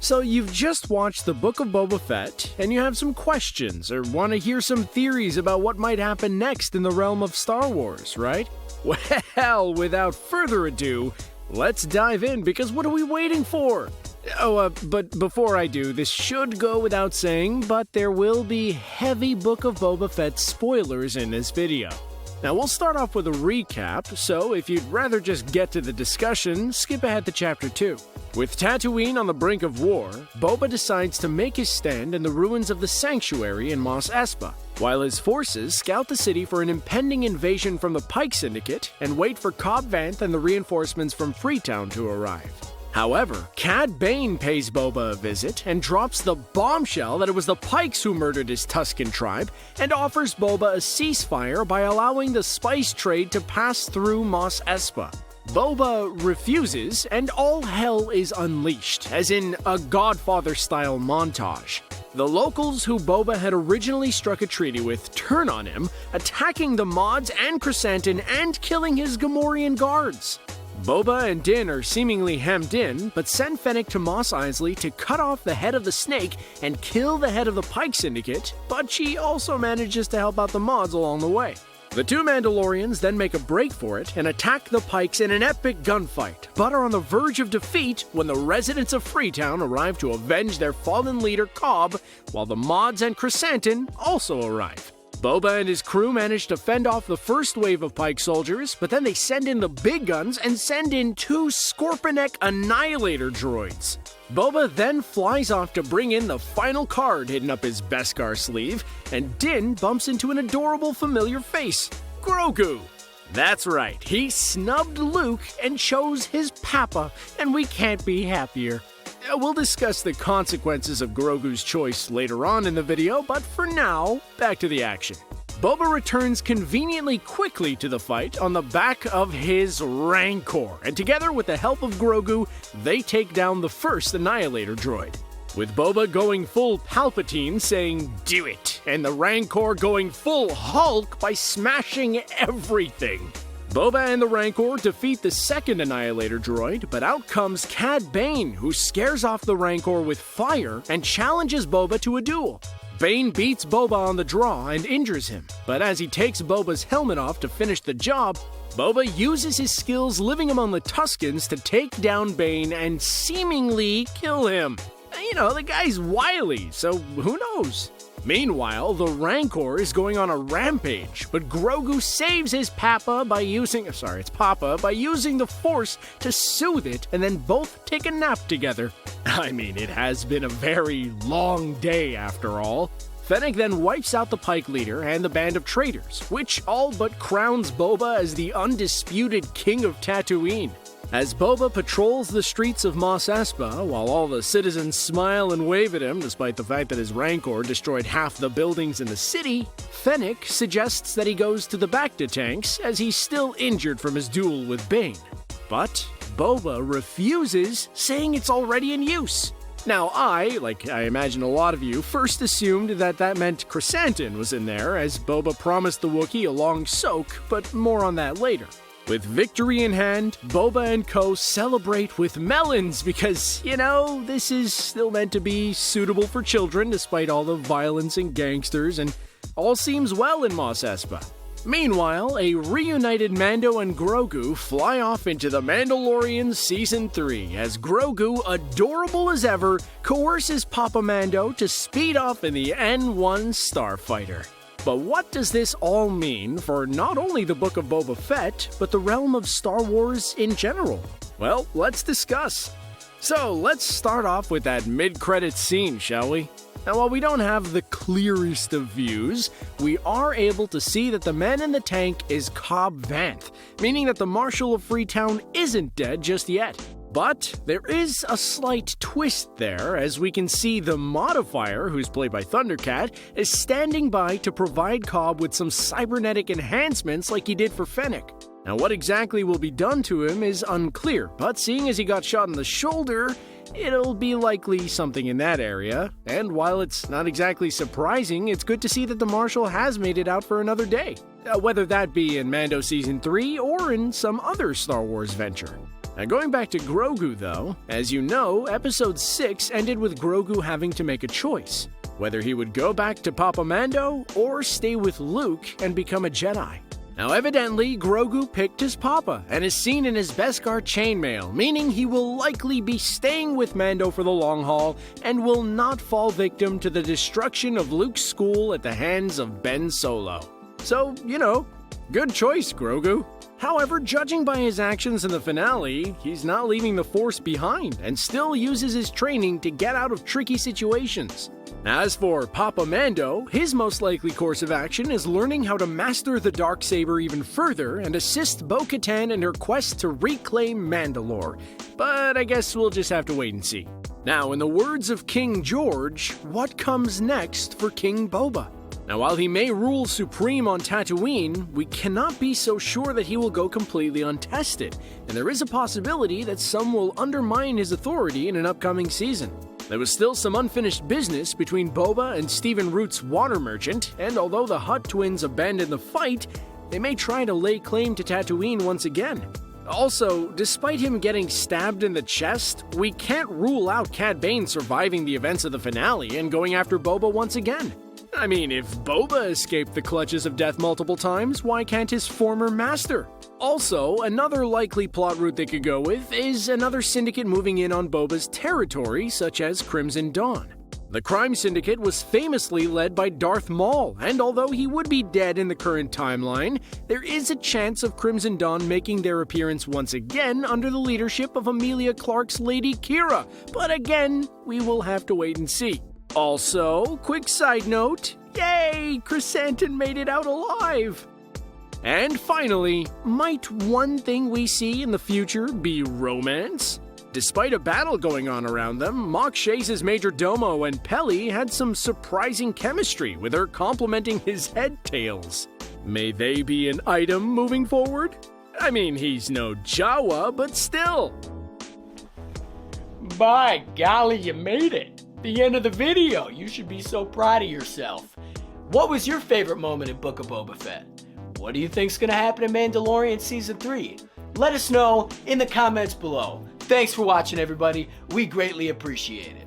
So you've just watched the Book of Boba Fett, and you have some questions or want to hear some theories about what might happen next in the realm of Star Wars, right? Well, without further ado, let's dive in, because what are we waiting for? But before I do, this should go without saying, but there will be heavy Book of Boba Fett spoilers in this video. Now, we'll start off with a recap, so if you'd rather just get to the discussion, skip ahead to Chapter 2. With Tatooine on the brink of war, Boba decides to make his stand in the ruins of the Sanctuary in Mos Espa, while his forces scout the city for an impending invasion from the Pyke Syndicate and wait for Cobb Vanth and the reinforcements from Freetown to arrive. However, Cad Bane pays Boba a visit and drops the bombshell that it was the Pykes who murdered his Tusken tribe, and offers Boba a ceasefire by allowing the spice trade to pass through Mos Espa. Boba refuses, and all hell is unleashed, as in a Godfather-style montage. The locals who Boba had originally struck a treaty with turn on him, attacking the mods and Chrysanthemum and killing his Gamorrean guards. Boba and Din are seemingly hemmed in, but send Fennec to Mos Eisley to cut off the head of the snake and kill the head of the Pyke Syndicate, but she also manages to help out the mods along the way. The two Mandalorians then make a break for it and attack the Pykes in an epic gunfight, but are on the verge of defeat when the residents of Freetown arrive to avenge their fallen leader Cobb, while the mods and Chrysanthemum also arrive. Boba and his crew manage to fend off the first wave of Pyke soldiers, but then they send in the big guns and send in two Scorpionic Annihilator droids. Boba then flies off to bring in the final card hidden up his Beskar sleeve, and Din bumps into an adorable familiar face, Grogu. That's right, he snubbed Luke and chose his papa, and we can't be happier. We'll discuss the consequences of Grogu's choice later on in the video, but for now, back to the action. Boba returns conveniently quickly to the fight on the back of his Rancor, and together with the help of Grogu, they take down the first Annihilator droid. With Boba going full Palpatine saying, "Do it," and the Rancor going full Hulk by smashing everything. Boba and the Rancor defeat the second Annihilator droid, but out comes Cad Bane, who scares off the Rancor with fire and challenges Boba to a duel. Bane beats Boba on the draw and injures him, but as he takes Boba's helmet off to finish the job, Boba uses his skills living among the Tuskens to take down Bane and seemingly kill him. You know, the guy's wily, so who knows? Meanwhile, the Rancor is going on a rampage, but Grogu saves his Papa by using the Force to soothe it, and then both take a nap together. I mean, it has been a very long day after all. Fennec then wipes out the Pyke leader and the band of traitors, which all but crowns Boba as the undisputed king of Tatooine. As Boba patrols the streets of Mos Espa, while all the citizens smile and wave at him despite the fact that his Rancor destroyed half the buildings in the city, Fennec suggests that he goes to the Bacta tanks as he's still injured from his duel with Bane. But Boba refuses, saying it's already in use. Now like I imagine a lot of you, first assumed that meant Chrysanthemum was in there, as Boba promised the Wookiee a long soak, but more on that later. With victory in hand, Boba and co celebrate with melons because, this is still meant to be suitable for children despite all the violence and gangsters, and all seems well in Mos Espa. Meanwhile, a reunited Mando and Grogu fly off into The Mandalorian Season 3 as Grogu, adorable as ever, coerces Papa Mando to speed off in the N1 Starfighter. But what does this all mean for not only the Book of Boba Fett, but the realm of Star Wars in general? Well, let's discuss. So, let's start off with that mid-credits scene, shall we? Now, while we don't have the clearest of views, we are able to see that the man in the tank is Cobb Vanth, meaning that the Marshal of Freetown isn't dead just yet. But there is a slight twist there, as we can see the Modifier, who's played by Thundercat, is standing by to provide Cobb with some cybernetic enhancements like he did for Fennec. Now, what exactly will be done to him is unclear, but seeing as he got shot in the shoulder, it'll be likely something in that area. And while it's not exactly surprising, it's good to see that the Marshal has made it out for another day, whether that be in Mando Season 3 or in some other Star Wars venture. Now going back to Grogu though, as you know, episode 6 ended with Grogu having to make a choice, whether he would go back to Papa Mando or stay with Luke and become a Jedi. Now evidently, Grogu picked his papa and is seen in his Beskar chainmail, meaning he will likely be staying with Mando for the long haul and will not fall victim to the destruction of Luke's school at the hands of Ben Solo. So, good choice, Grogu. However, judging by his actions in the finale, he's not leaving the Force behind and still uses his training to get out of tricky situations. As for Papa Mando, his most likely course of action is learning how to master the Darksaber even further and assist Bo-Katan in her quest to reclaim Mandalore. But I guess we'll just have to wait and see. Now, in the words of King George, what comes next for King Boba? Now, while he may rule supreme on Tatooine, we cannot be so sure that he will go completely untested, and there is a possibility that some will undermine his authority in an upcoming season. There was still some unfinished business between Boba and Stephen Root's water merchant, and although the Hutt twins abandoned the fight, they may try to lay claim to Tatooine once again. Also, despite him getting stabbed in the chest, we can't rule out Cad Bane surviving the events of the finale and going after Boba once again. I mean, if Boba escaped the clutches of death multiple times, why can't his former master? Also, another likely plot route they could go with is another syndicate moving in on Boba's territory, such as Crimson Dawn. The crime syndicate was famously led by Darth Maul, and although he would be dead in the current timeline, there is a chance of Crimson Dawn making their appearance once again under the leadership of Emilia Clarke's Lady Kira, but again, we will have to wait and see. Also, quick side note, yay, Chrysanthemum made it out alive! And finally, might one thing we see in the future be romance? Despite a battle going on around them, Mok Shase's Major Domo and Peli had some surprising chemistry, with her complimenting his head tails. May they be an item moving forward? I mean, he's no Jawa, but still. By golly, you made it! The end of the video. You should be so proud of yourself. What was your favorite moment in Book of Boba Fett? What do you think's gonna happen in Mandalorian Season 3? Let us know in the comments below. Thanks for watching, everybody. We greatly appreciate it.